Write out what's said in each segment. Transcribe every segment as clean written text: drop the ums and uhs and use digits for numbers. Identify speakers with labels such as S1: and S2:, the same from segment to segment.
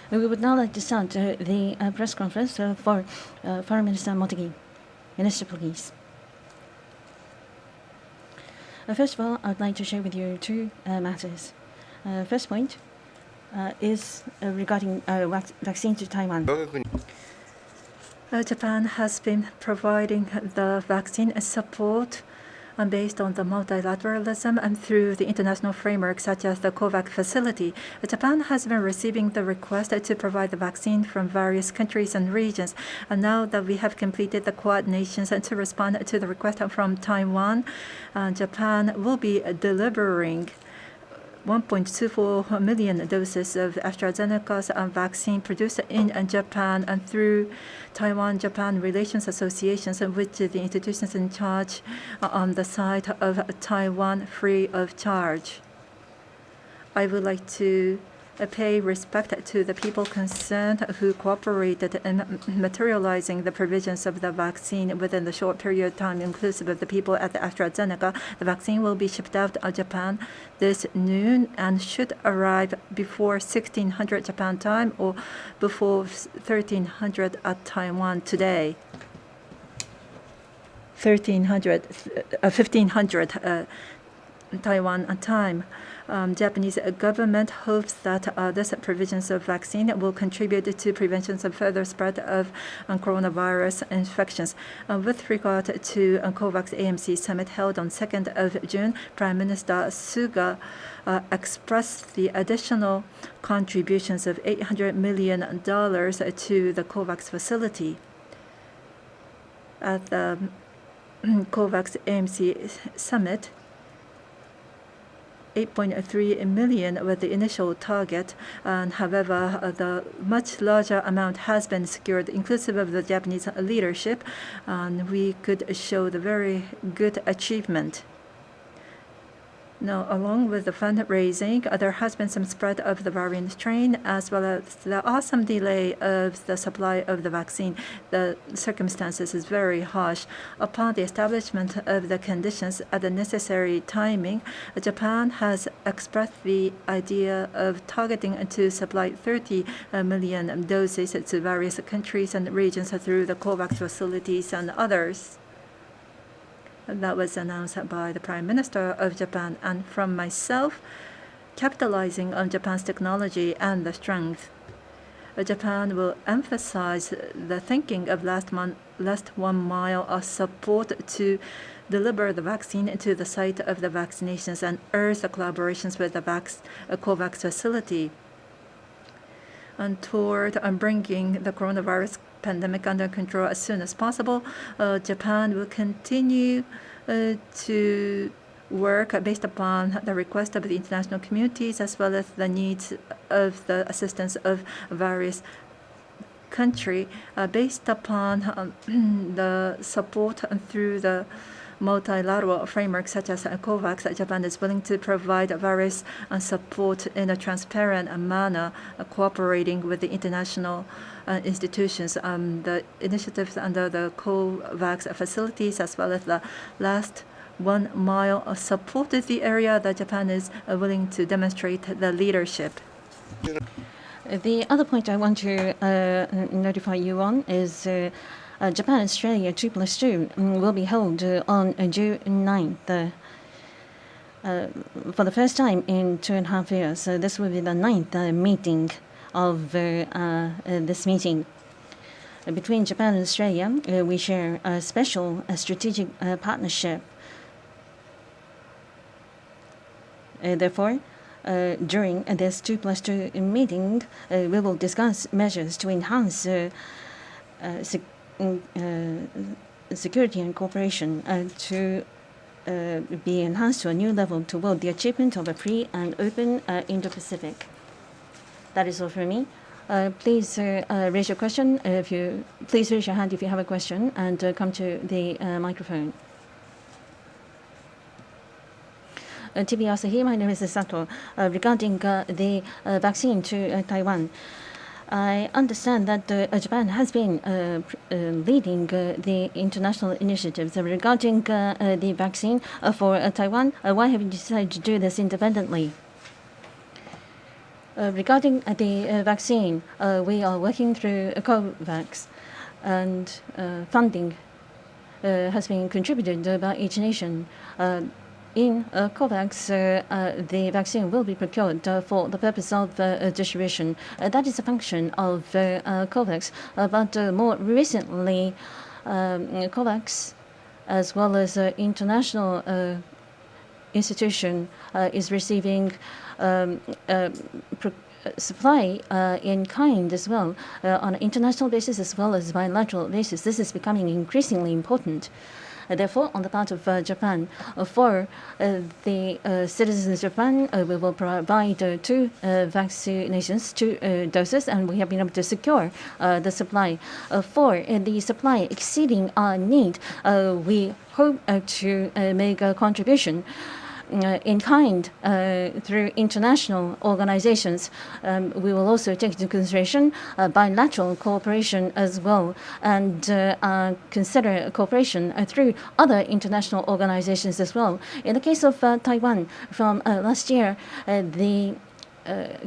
S1: We would now like to start the press conference for Foreign Minister Motegi. Minister, please. First of all, I would like to share with you two matters. First point is regarding vaccine to Taiwan.
S2: Japan has been providing the vaccine support based on the multilateralism and through the international framework such as the COVAX facility. Japan has been receiving the request to provide the vaccine from various countries and regions. And now that we have completed the coordinations and to respond to the request from Taiwan, Japan will be delivering 1.24 million doses of AstraZeneca's vaccine produced in Japan and through Taiwan-Japan Relations Associations, which the institutions in charge on the side of Taiwan free of charge. I would like to pay respect to the people concerned who cooperated in materializing the provisions of the vaccine within the short period of time, inclusive of the people at the AstraZeneca. The vaccine will be shipped out of Japan this noon and should arrive before 1600 Japan time or before 1300 at Taiwan today. 1500 Taiwan time. Japanese government hopes that this provisions of vaccine will contribute to prevention of further spread of coronavirus infections. With regard to COVAX AMC summit held on 2nd of June, Prime Minister Suga expressed the additional contributions of $800 million to the COVAX facility. At the COVAX AMC summit, 8.3 million was the initial target, and however, the much larger amount has been secured, inclusive of the Japanese leadership, and we could show the very good achievement. Now, along with the fundraising, there has been some spread of the variant strain, as well as there are some delay of the supply of the vaccine. The circumstances is very harsh. Upon the establishment of the conditions at the necessary timing, Japan has expressed the idea of targeting to supply 30 million doses to various countries and regions through the COVAX facilities and others. That was announced by the Prime Minister of Japan, and from myself, capitalizing on Japan's technology and the strength. Japan will emphasize the thinking of last 1 mile of support to deliver the vaccine to the site of the vaccinations and urge the collaborations with the COVAX facility. And toward bringing the coronavirus pandemic under control as soon as possible, Japan will continue to work based upon the request of the international communities as well as the needs of the assistance of various countries based upon the support through the multilateral framework such as COVAX. Japan is willing to provide various support in a transparent manner, cooperating with the international institutions. The initiatives under the COVAX facilities as well as the last 1 mile supported the area that Japan is willing to demonstrate the leadership.
S1: The other point I want to notify you on is Japan-Australia 2+2 will be held on June 9th. For the first time in 2.5 years. This will be the 9th meeting of this meeting. Between Japan and Australia, we share a special strategic partnership. Therefore, during this 2+2 meeting, we will discuss measures to enhance security and cooperation to be enhanced to a new level toward the achievement of a free and open Indo-Pacific. That is all for me. Please raise your question. Please raise your hand if you have a question and come to the microphone. TV Asahi, my name is Sato. Regarding the vaccine to Taiwan, I understand that Japan has been leading the international initiatives regarding the vaccine for Taiwan. Why have you decided to do this independently? Regarding the vaccine, we are working through COVAX, and funding has been contributed by each nation. In COVAX, the vaccine will be procured for the purpose of distribution. That is a function of COVAX. But more recently, COVAX, as well as international institution, is receiving supply in kind as well on an international basis as well as bilateral basis. This is becoming increasingly important. Therefore, on the part of Japan, for the citizens of Japan, we will provide 2 vaccinations, 2 doses, and we have been able to secure the supply. For the supply exceeding our need, we hope to make a contribution in kind through international organizations. We will also take into consideration bilateral cooperation as well, and consider cooperation through other international organizations as well. In the case of Taiwan, from last year, the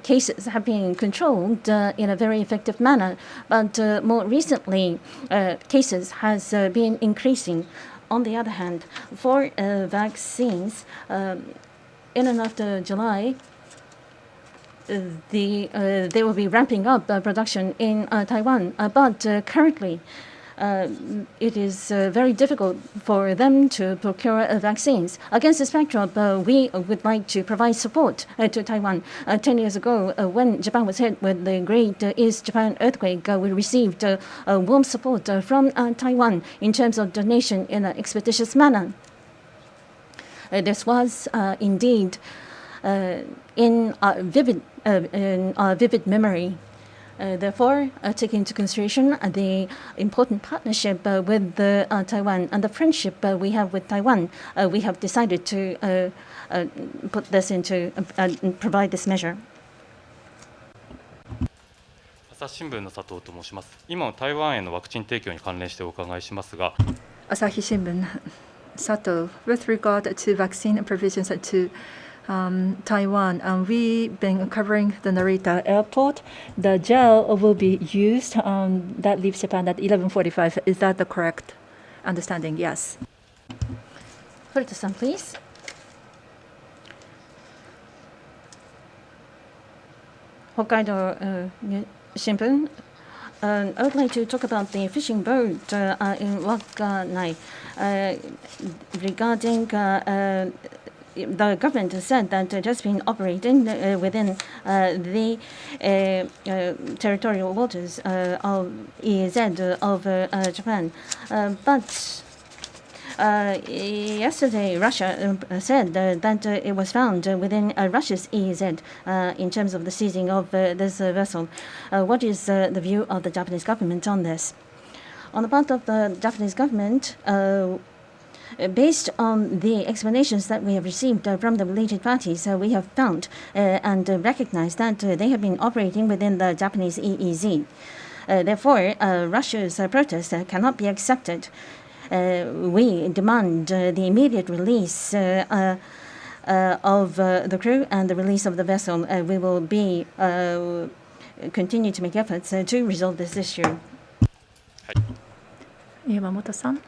S1: cases have been controlled in a very effective manner, but more recently, cases has been increasing. On the other hand, for vaccines, in and after July, they will be ramping up production in Taiwan. But currently, it is very difficult for them to procure vaccines. Against this backdrop, we would like to provide support to Taiwan. 10 years ago, when Japan was hit with the Great East Japan earthquake, we received warm support from Taiwan in terms of donation in an expeditious manner. This was indeed in our vivid memory. Therefore, taking into consideration the important partnership with Taiwan and the friendship we have with Taiwan, we have decided to put this into provide this measure.
S3: 朝日新聞の佐藤と申します。今の台湾へのワクチン提供に関連してお伺いしますが、
S2: 朝日新聞 Sato, with regard to vaccine provisions to Taiwan, we've been covering the Narita airport. The gel will be used that leaves Japan at 11:45. Is that the correct understanding? Yes.
S1: Furuta-san, please. Hokkaido Shimbun. I would like to talk about the fishing boat in Wakanai. Regarding the government has said that it has been operating within the territorial waters of EEZ of Japan. But yesterday, Russia said that it was found within Russia's EEZ in terms of the seizing of this vessel. What is the view of the Japanese government on this? On the part of the Japanese government, based on the explanations that we have received from the related parties, we have found and recognized that they have been operating within the Japanese EEZ. Therefore, Russia's protest cannot be accepted. We demand the immediate release of the crew and the release of the vessel. We will be continue to make efforts to resolve this issue.
S2: Yamamoto-san.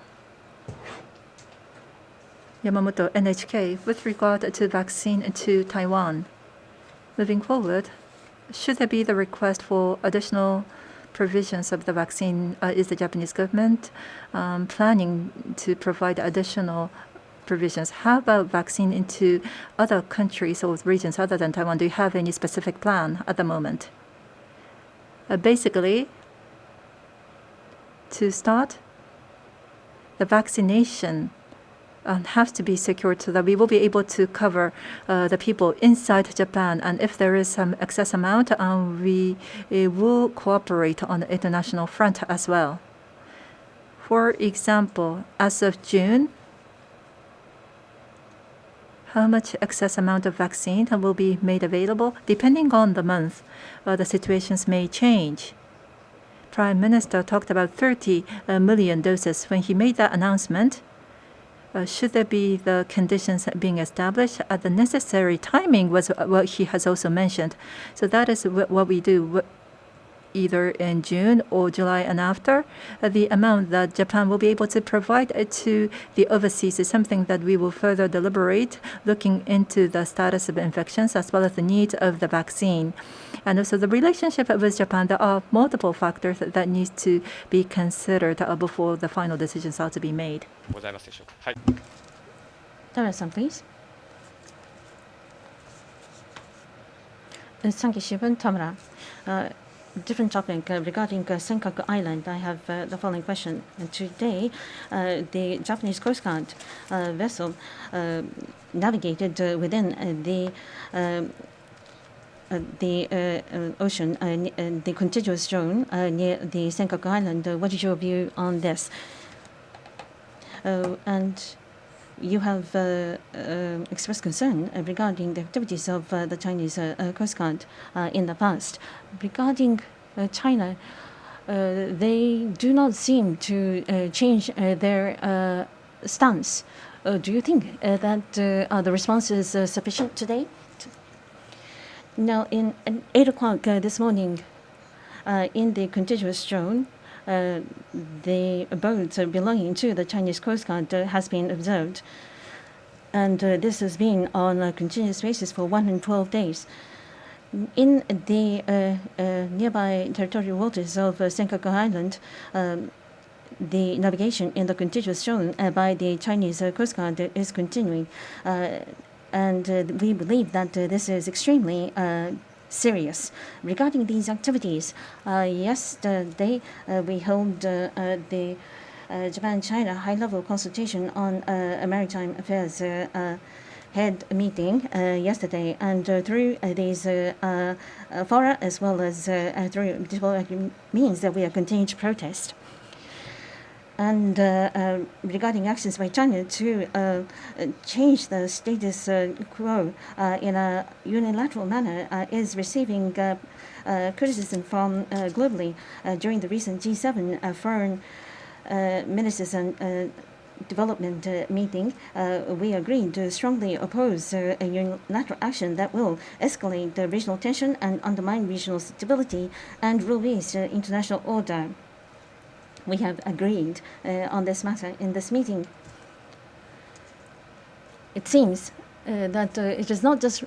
S2: Yamamoto, NHK. With regard to vaccine to Taiwan, moving forward, should there be the request for additional provisions of the vaccine, is the Japanese government planning to provide additional provisions? How about vaccine into other countries or regions other than Taiwan? Do you have any specific plan at the moment? Basically, to start, the vaccination has to be secured so that we will be able to cover the people inside Japan. And if there is some excess amount, we will cooperate on the international front as well. For example, as of June, how much excess amount of vaccine will be made available? Depending on the month, the situations may change. Prime Minister talked about 30 million doses. When he made that announcement, should there be the conditions being established, the necessary timing was what he has also mentioned. So that is what we do. Either in June or July and after, the amount that Japan will be able to provide to the overseas is something that we will further deliberate, looking into the status of infections as well as the needs of the vaccine. And also the relationship with Japan, there are multiple factors that need to be considered before the final decisions are to be made.
S3: ございますでしょうか。はい。
S1: Tara-san, please. Thank you, Shivan. Tamara. Different topic regarding Senkaku Island. I have the following question. Today, the Japanese Coast Guard vessel navigated within the ocean, the contiguous zone near the Senkaku Island. What is your view on this? And you have expressed concern regarding the activities of the Chinese Coast Guard in the past. Regarding China, they do not seem to change their stance. Do you think that the response is sufficient today? Now, in 8 o'clock this morning, in the contiguous zone, the boat belonging to the Chinese Coast Guard has been observed. And this has been on a continuous basis for 112 days. In the nearby territorial waters of Senkaku Island, the navigation in the contiguous zone by the Chinese Coast Guard is continuing. And we believe that this is extremely serious. Regarding these activities, yesterday we held the Japan-China high-level consultation on maritime affairs head meeting yesterday, and through these fora as well as through diplomatic means that we are continuing to protest. And regarding actions by China to change the status quo in a unilateral manner is receiving criticism from globally. During the recent G7 foreign ministers and development meeting, we agreed to strongly oppose a unilateral action that will escalate the regional tension and undermine regional stability and rule-based international order. We have agreed on this matter in this meeting. It seems that it is not just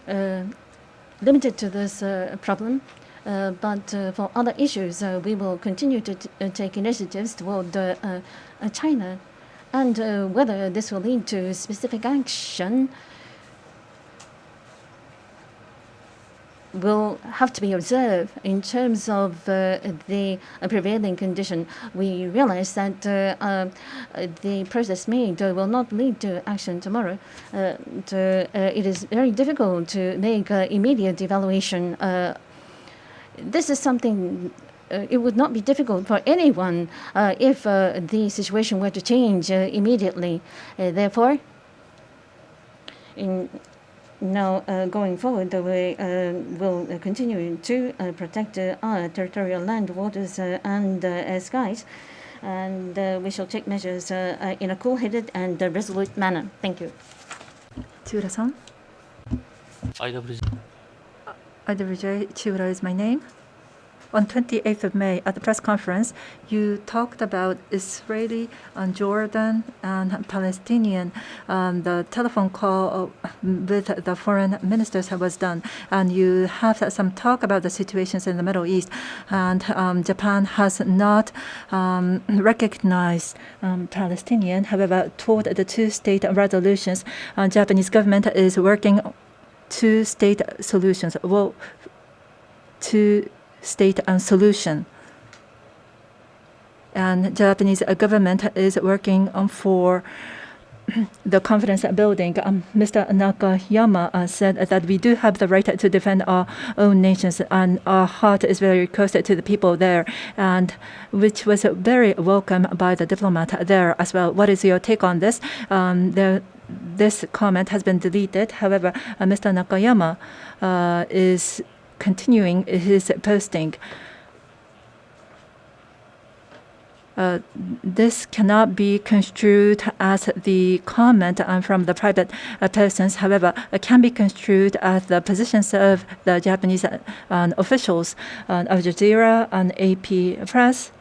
S1: limited to this problem, but for other issues, we will continue to take initiatives toward China. And whether this will lead to specific action will have to be observed in terms of the prevailing condition. We realize that the process made will not lead to action tomorrow. It is very difficult to make immediate evaluation. This is something it would not be difficult for anyone if the situation were to change immediately. Therefore, now, going forward, we will continue to protect our territorial land, waters, and skies, and we shall take measures in a cool-headed and resolute manner. Thank you.
S2: Chiura-san? IWJ Chiura is my name. On 28th of May, at the press conference, you talked about Israeli and Jordan and Palestinian. The telephone call with the foreign ministers was done, and you have some talk about the situations in the Middle East. And Japan has not recognized Palestinian. However, toward the two-state resolutions, Japanese government is working two-state solutions. Well, two-state solution. And Japanese government is working for the confidence building. Mr. Nakayama said that we do have the right to defend our own nations, and our heart is very close to the people there, and which was very welcome by the diplomat there as well. What is your take on this? This comment has been deleted. However, Mr. Nakayama is continuing his posting. this cannot be construed as the comment from the private persons. However, it can be construed as the positions of the Japanese officials, Al Jazeera and AP Press.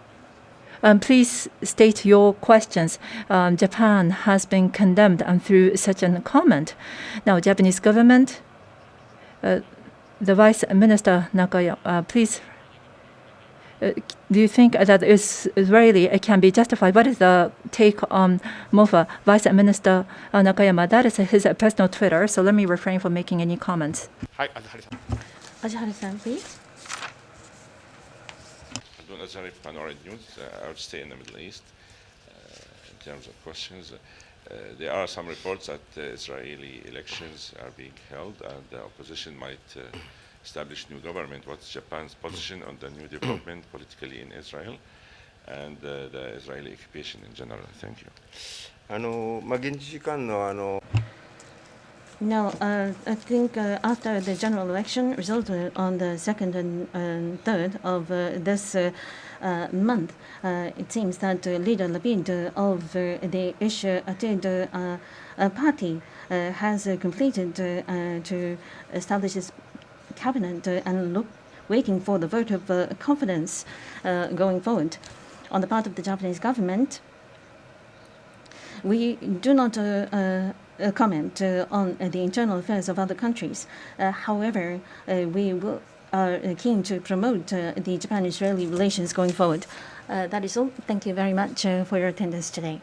S2: Please state your questions. Japan has been condemned through such a comment. Now, Japanese government, the Vice Minister Nakayama, please. Do you think that Israeli can be justified? What is the take on MOFA, Vice Minister Nakayama? That is his personal Twitter, so let me refrain from making any comments.
S1: Ajihara-san, please.
S4: I don't necessarily panoramic news. I would stay in the Middle East in terms of questions. There are some reports that Israeli elections are being held and the opposition might establish new government. What's Japan's position on the new development politically in Israel and the Israeli occupation in general? Thank you.
S5: 現地時間の
S1: No, I think after the general election resulted on the 2nd and 3rd of this month, it seems that leader Lapid of the Escort party has completed to establish his cabinet and waiting for the vote of confidence going forward. On the part of the Japanese government, we do not comment on the internal affairs of other countries. However, we are keen to promote the Japan-Israeli relations going forward. That is all. Thank you very much for your attendance today.